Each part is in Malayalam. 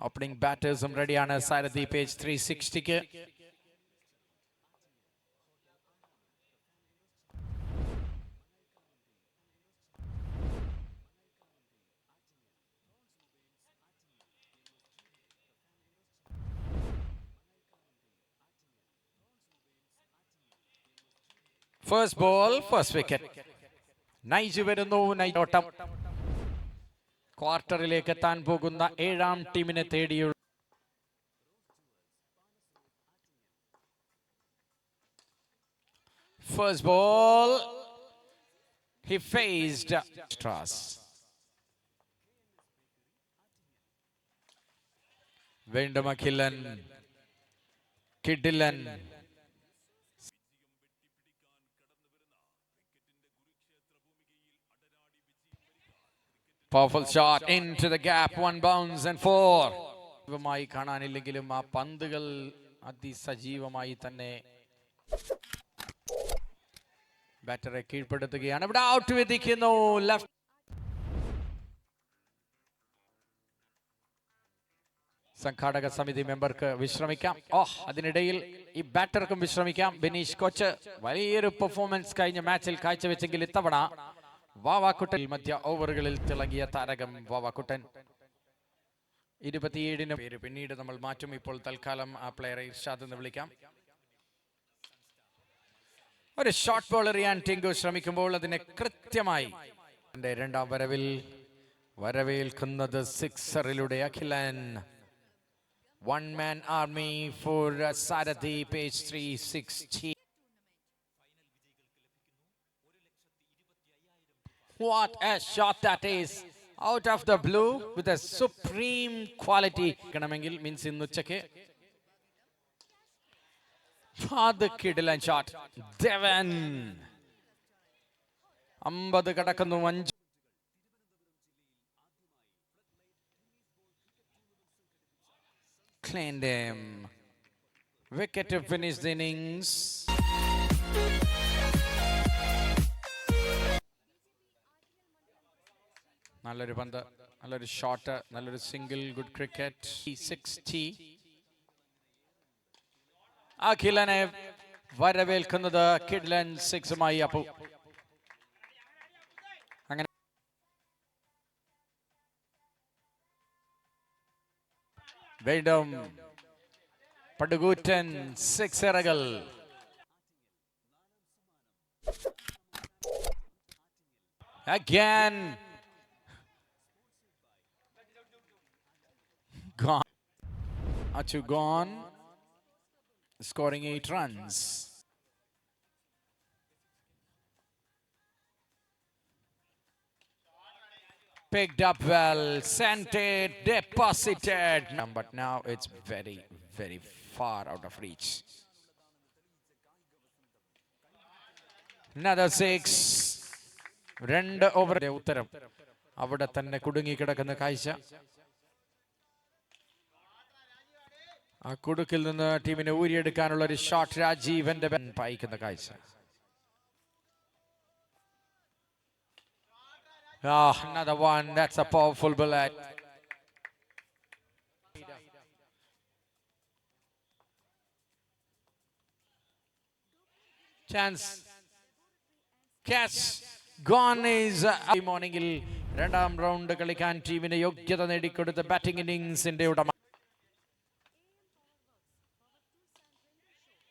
Opening batters ready-ആണ് Sarathi page 360. First ball, first wicket. നൈജ് വരുന്നു. നൈജോട്ടം ക്വാർട്ടറിലേക്ക് എത്താൻ പോകുന്ന 7ാം ടീമിനെ തേടിയുള്ള first ball. He faced Strass. വീണ്ടും അഖിലൻ, കിഡിലൻ. Powerful shot into the gap, 1 bounce and 4. സജീവമായി കാണാനില്ലെങ്കിലും ആ പന്തുകൾ അതിസജീവമായി തന്നെ ബാറ്ററെ കീഴ്പ്പെടുത്തുകയാണ്. ഇവിടെ ഔട്ട് വിധിക്കുന്നു. ലെഫ്റ്റ് സംഘാടക സമിതി മെമ്പർക്ക് വിശ്രമിക്കാം. അതിനിടയിൽ ഈ ബാറ്റർക്കും വിശ്രമിക്കാം. ബിനീഷ് കൊച്ച് വലിയൊരു പെർഫോമൻസ് കഴിഞ്ഞ മാച്ചിൽ കാഴ്ചവെച്ചെങ്കിൽ ഇത്തവണ വാവാക്കുട്ടൻ മധ്യ ഓവറുകളിൽ തിളങ്ങിയ താരകം വാവാക്കുട്ടൻ. 27 പേര് പിന്നീട് നമ്മൾ മാറ്റും. ഇപ്പോൾ തൽക്കാലം ആ പ്ലെയറെ ഇർഷാദ് എന്ന് വിളിക്കാം. ഒരു ഷോർട്ട് ബോൾ എറിയാൻ ടിങ്കു ശ്രമിക്കുമ്പോൾ അതിനെ കൃത്യമായി രണ്ടാം വരവിൽ വരവേൽക്കുന്നത് സിക്സറിലൂടെ Akhilan. 1-man army for Sarathi page 360. What a shot that is, out of the blue with a supreme quality. കണമെങ്കിൽ മീൻസ് ഇന്നുച്ചക്ക് കിടിലൻ ഷോട്ട്. ദേവൻ 50 കടക്കുന്നു. 5 cleaned him. Wicket to finish the innings. നല്ലൊരു പന്ത്, നല്ലൊരു ഷോട്ട്, നല്ലൊരു സിംഗിൾ. Good cricket. 60. അഖിലനെ വരവേൽക്കുന്നത് കിഡ്ലൻ 6മായി അപ്പു. അങ്ങനെ വീണ്ടും പടുകൂറ്റൻ 6 again. Gone. Achu gone, scoring 8 runs. Picked up well, sent it, deposited. But now it's very, very far out of reach. Another 6. 2 over. ഉത്തരം അവിടെ തന്നെ കുടുങ്ങി കിടക്കുന്ന കാഴ്ച. ആ കുടുക്കിൽ നിന്ന് ടീമിനെ ഊരിയെടുക്കാനുള്ള ഒരു ഷോട്ട് രാജീവന്റെ പായിക്കുന്ന കാഴ്ച. Another one. That's a powerful bullet. Chance. Catch. Gone is മോർണിംഗിൽ 2ാം റൗണ്ട് കളിക്കാൻ ടീമിന് യോഗ്യത നേടിക്കൊടുത്ത ബാറ്റിംഗ് ഇന്നിംഗ്സിന്റെ ഉടമ.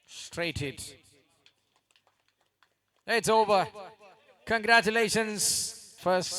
Straight hit. It's over. Congratulations. First